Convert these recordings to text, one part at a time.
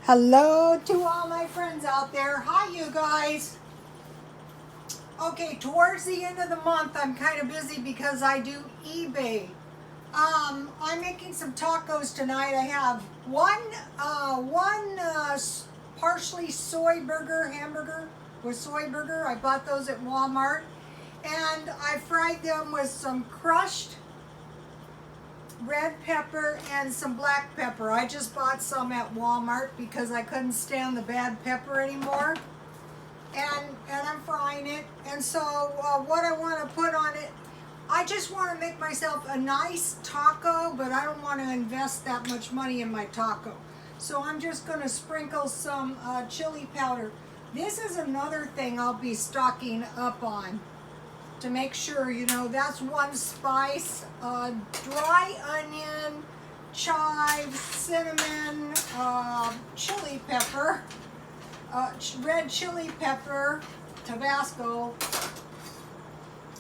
Hello to all my friends out there. Hi, you guys. Okay, towards the end of the month, I'm kind of busy because I do eBay. I'm making some tacos tonight. I have one partially soy hamburger with soy burger. I bought those at Walmart, and I fried them with some crushed red pepper and some black pepper. I just bought some at Walmart because I couldn't stand the bad pepper anymore. And I'm frying it. And so what I want to put on it, I just want to make myself a nice taco, but I don't want to invest that much money in my taco. So I'm just going to sprinkle some chili powder. This is another thing I'll be stocking up on to make sure, you know, that's one spice. Dry onion, chive, cinnamon, chili pepper, red chili pepper, Tabasco.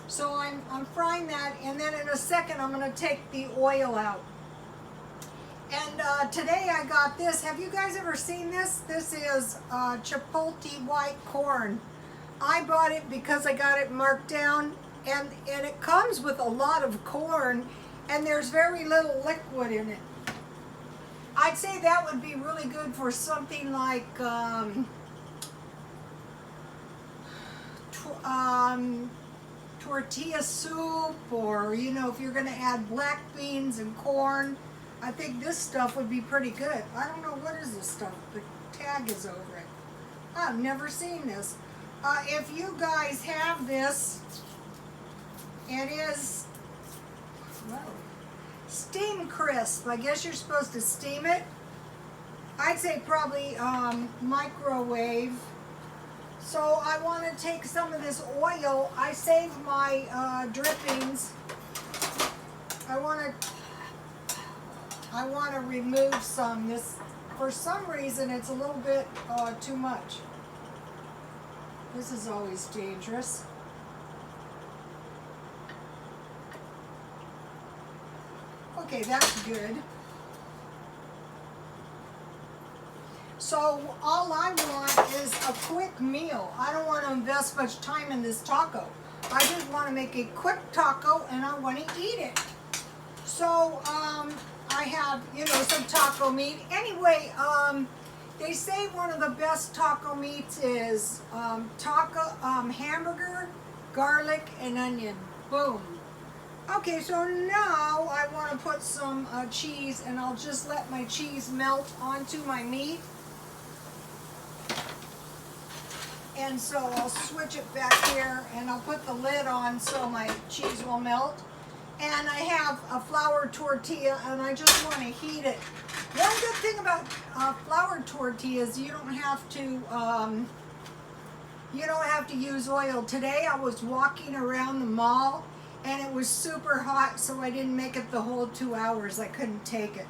So I'm frying that, and then in a second I'm going to take the oil out. And today I got this. Have you guys ever seen this? This is Chipotle white corn. I bought it because I got it marked down, and it comes with a lot of corn, and there's very little liquid in it. I'd say that would be really good for something like tortilla soup, or, you know, if you're going to add black beans and corn. I think this stuff would be pretty good. I don't know, what is this stuff? The tag is over it. I've never seen this. If you guys have this, it is, well, steam crisp. I guess you're supposed to steam it. I'd say probably microwave. So I want to take some of this oil. I saved my drippings. I want to remove some. This, for some reason, it's a little bit too much. This is always dangerous. Okay, that's good. So all I want is a quick meal. I don't want to invest much time in this taco. I just want to make a quick taco, and I want to eat it. So I have, you know, some taco meat. Anyway, they say one of the best taco meats is hamburger, garlic, and onion. Boom. Okay, so now I want to put some cheese, and I'll just let my cheese melt onto my meat. And so I'll switch it back here, and I'll put the lid on so my cheese will melt. And I have a flour tortilla, and I just want to heat it. One good thing about flour tortillas, you don't have to use oil. Today I was walking around the mall, and it was super hot, so I didn't make it the whole 2 hours. I couldn't take it.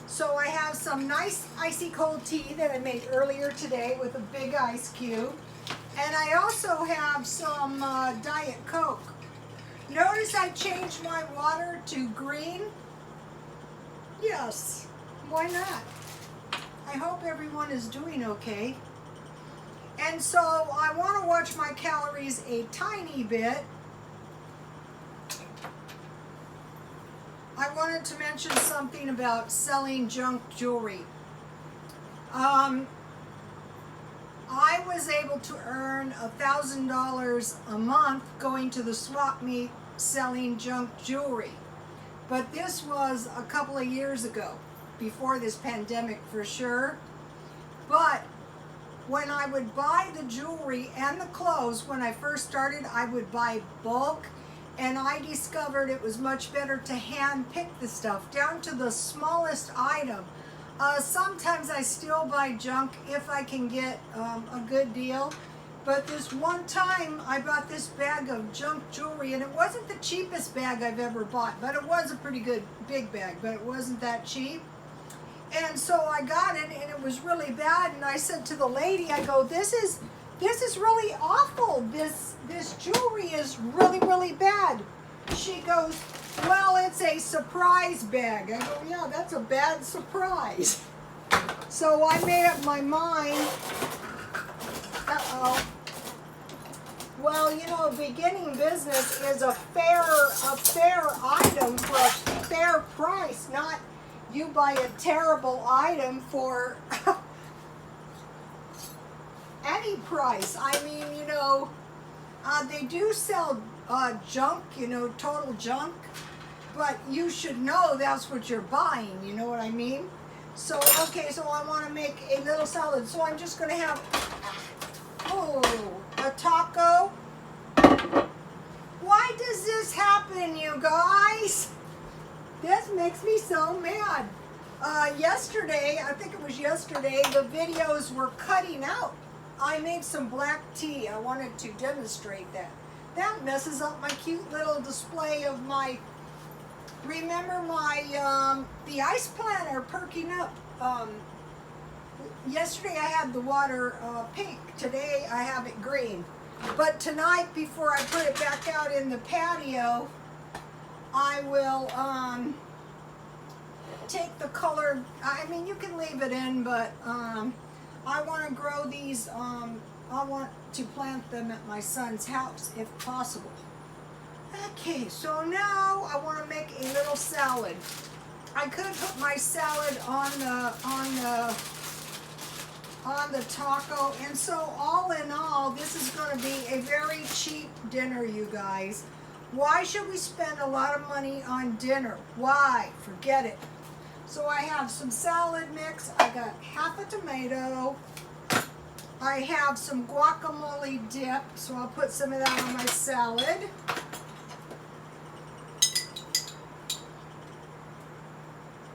So I have some nice icy cold tea that I made earlier today with a big ice cube. And I also have some Diet Coke. Notice I changed my water to green. Yes, why not? I hope everyone is doing okay. And so I want to watch my calories a tiny bit. I wanted to mention something about selling junk jewelry. I was able to earn $1,000 a month going to the swap meet selling junk jewelry. But this was a couple of years ago, before this pandemic for sure. But when I would buy the jewelry and the clothes, when I first started, I would buy bulk. And I discovered it was much better to hand pick the stuff down to the smallest item. Sometimes I still buy junk if I can get a good deal. But this one time I bought this bag of junk jewelry, and it wasn't the cheapest bag I've ever bought, but it was a pretty good big bag, but it wasn't that cheap. And so I got it, and it was really bad. And I said to the lady, I go, this is really awful. This jewelry is really, really bad. She goes, well, it's a surprise bag. I go, yeah, that's a bad surprise. So I made up my mind. Well, you know, beginning business is a fair item for a fair price, not you buy a terrible item for any price. I mean, you know, they do sell junk, you know, total junk, but you should know that's what you're buying, you know what I mean? So, okay, so I want to make a little salad. So I'm just going to have, a taco. Why does this happen, you guys? This makes me so mad. Yesterday, I think it was yesterday, the videos were cutting out. I made some black tea. I wanted to demonstrate that. That messes up my cute little display of my, remember my, the ice planter perking up. Yesterday I had the water pink. Today I have it green. But tonight, before I put it back out in the patio, I will take the color. I mean, you can leave it in, but I want to grow these. I want to plant them at my son's house, if possible. Okay, so now I want to make a little salad. I could put my salad on the taco, and so all in all, this is going to be a very cheap dinner, you guys. Why should we spend a lot of money on dinner? Why? Forget it. So I have some salad mix. I got half a tomato. I have some guacamole dip, so I'll put some of that on my salad.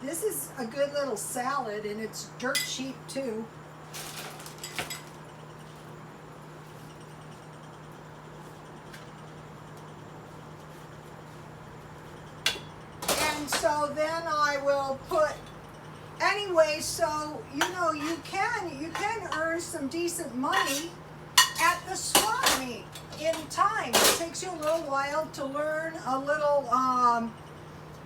This is a good little salad, and it's dirt cheap too. And so then I will put, anyway, so you know you can earn some decent money at the swap meet in time. It takes you a little while to learn a little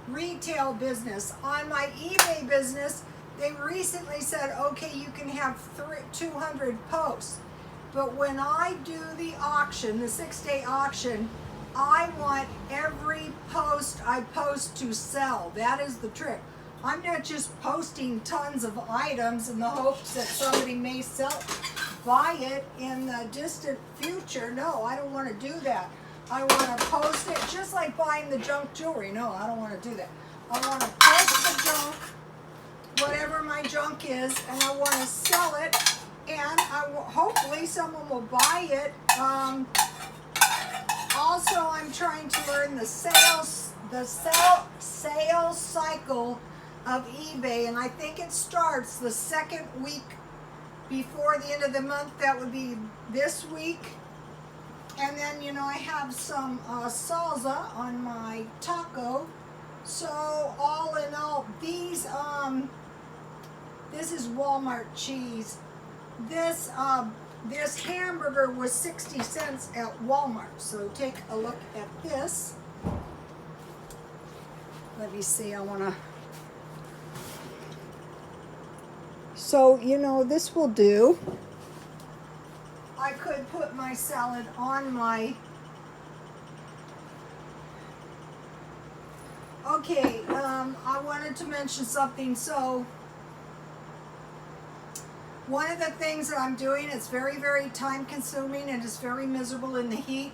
retail business. On my eBay business, they recently said, okay, you can have 200 posts. But when I do the auction, the 6-day auction, I want every post I post to sell. That is the trick. I'm not just posting tons of items in the hopes that somebody may buy it in the distant future. No, I don't want to do that. I want to post it just like buying the junk jewelry. No, I don't want to do that. I want to post the junk, whatever my junk is, and I want to sell it, and hopefully someone will buy it. Also, I'm trying to learn the sales cycle of eBay, and I think it starts the second week before the end of the month. That would be this week. And then, you know, I have some salsa on my taco. So all in all, these this is Walmart cheese. This hamburger was 60 cents at Walmart. So take a look at this. Let me see, I want to. So, you know, this will do. I could put my salad on my. Okay, I wanted to mention something. So, one of the things that I'm doing, it's very, very time consuming and it's very miserable in the heat,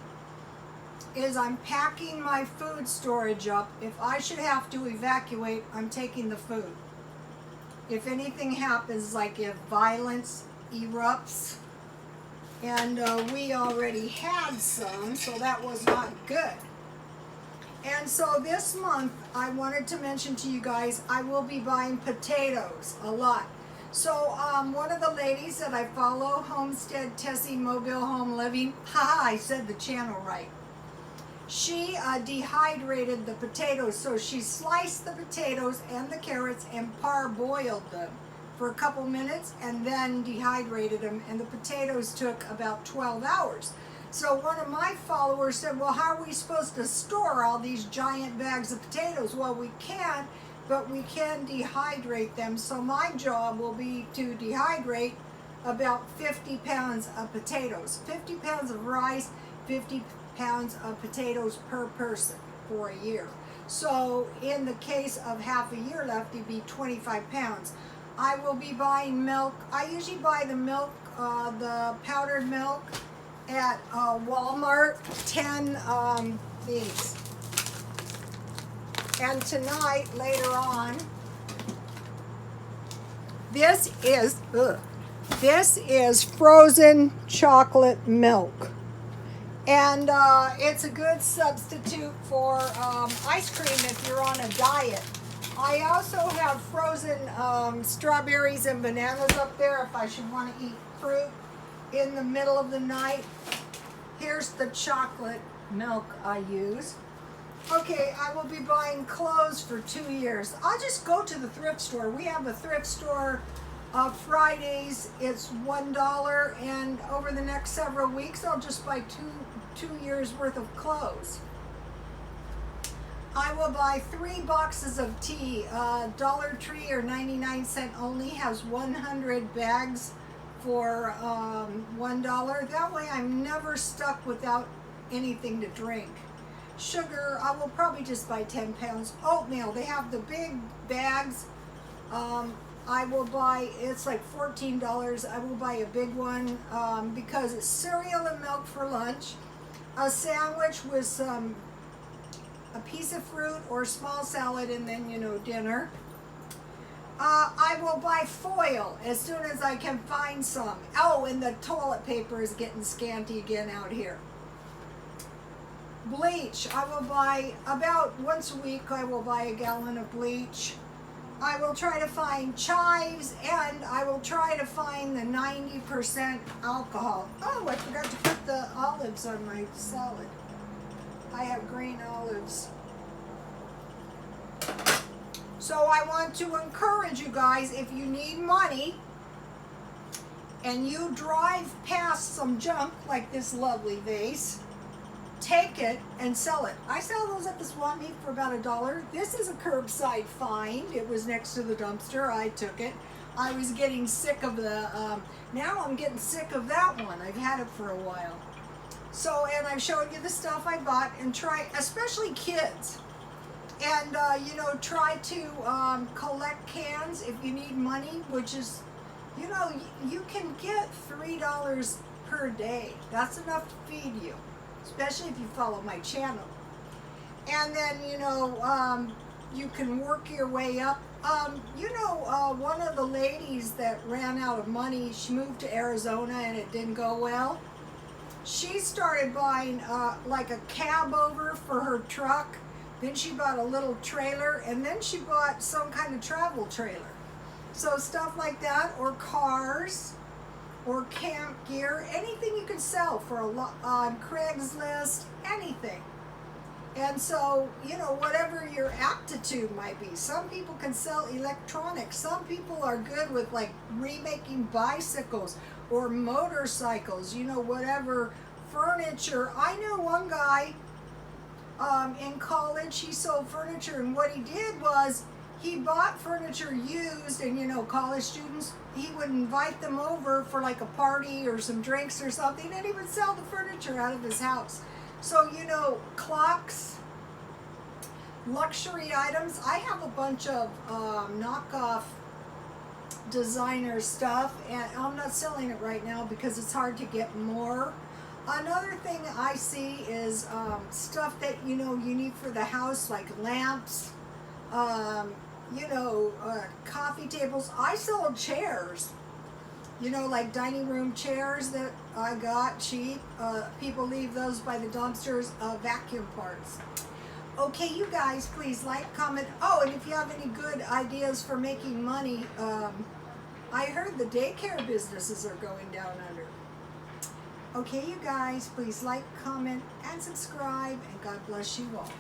is I'm packing my food storage up. If I should have to evacuate, I'm taking the food. If anything happens, like if violence erupts, and we already had some, so that was not good. And so this month, I wanted to mention to you guys, I will be buying potatoes a lot. So one of the ladies that I follow, Homestead Tessie Mobile Home Living, haha, I said the channel right. She dehydrated the potatoes, so she sliced the potatoes and the carrots and parboiled them for a couple minutes and then dehydrated them, and the potatoes took about 12 hours. So one of my followers said, well, how are we supposed to store all these giant bags of potatoes? Well, we can't, but we can dehydrate them. So my job will be to dehydrate about 50 pounds of potatoes, 50 pounds of rice, 50 pounds of potatoes per person for a year. So in the case of half a year left, it'd be 25 pounds. I will be buying milk. I usually buy the milk, the powdered milk at Walmart, 10 these. And tonight, later on, this is frozen chocolate milk. And it's a good substitute for ice cream if you're on a diet. I also have frozen strawberries and bananas up there if I should want to eat fruit in the middle of the night. Here's the chocolate milk I use. Okay, I will be buying clothes for 2 years. I'll just go to the thrift store. We have a thrift store Fridays. It's $1, and over the next several weeks, I'll just buy two years worth of clothes. I will buy 3 boxes of tea. Dollar Tree or 99-cent only has 100 bags for $1. That way I'm never stuck without anything to drink. Sugar, I will probably just buy 10 pounds. Oatmeal, they have the big bags. I will buy, it's like $14. I will buy a big one because it's cereal and milk for lunch. A sandwich with a piece of fruit or small salad, and then, you know, dinner. I will buy foil as soon as I can find some. Oh, and the toilet paper is getting scanty again out here. Bleach, I will buy about once a week. I will buy a gallon of bleach. I will try to find chives, and I will try to find the 90% alcohol. Oh, I forgot to put the olives on my salad. I have green olives. So I want to encourage you guys, if you need money and you drive past some junk like this lovely vase, take it and sell it. I sell those at the swap meet for about $1. This is a curbside find. It was next to the dumpster. I took it. I was getting sick of the, now I'm getting sick of that one. I've had it for a while. So, and I've showed you the stuff I bought, and try, especially kids. And, you know, try to collect cans if you need money, which is, you know, you can get $3 per day. That's enough to feed you, especially if you follow my channel. And then, you know, you can work your way up. You know, one of the ladies that ran out of money, she moved to Arizona and it didn't go well. She started buying like a cab over for her truck. Then she bought a little trailer, and then she bought some kind of travel trailer. So stuff like that, or cars, or camp gear, anything you can sell for a lot on Craigslist, anything. And so, you know, whatever your aptitude might be. Some people can sell electronics. Some people are good with like remaking bicycles or motorcycles, you know, whatever, furniture. I knew one guy in college, he sold furniture, and what he did was he bought furniture used, and, you know, college students, he would invite them over for like a party or some drinks or something, and he would sell the furniture out of his house. So, you know, clocks, luxury items. I have a bunch of knockoff designer stuff, and I'm not selling it right now because it's hard to get more. Another thing I see is stuff that, you know, you need for the house, like lamps, you know, coffee tables. I sell chairs, you know, like dining room chairs that I got cheap. People leave those by the dumpsters, vacuum parts. Okay, you guys, please like, comment. Oh, and if you have any good ideas for making money, I heard the daycare businesses are going down under. Okay, you guys, please like, comment, and subscribe, and God bless you all.